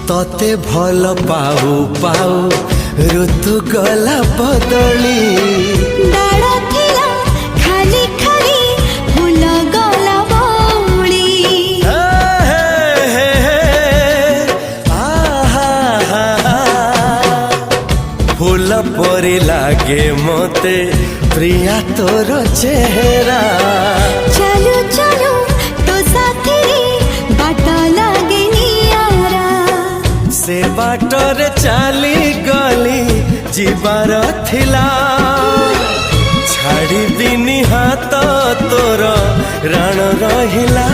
तते भल पाऊ पाऊ ऋतु गला बदली डाळ थिला खाली खाली फूल गला बौली फूल परी लागे मते प्रिया तोर चेहरा चलू चलू तो साथी बाट लागे नियारा से बाटरे चली गली जीवार थिला छाड़ी दिनी हाथ तोर राण रहिला।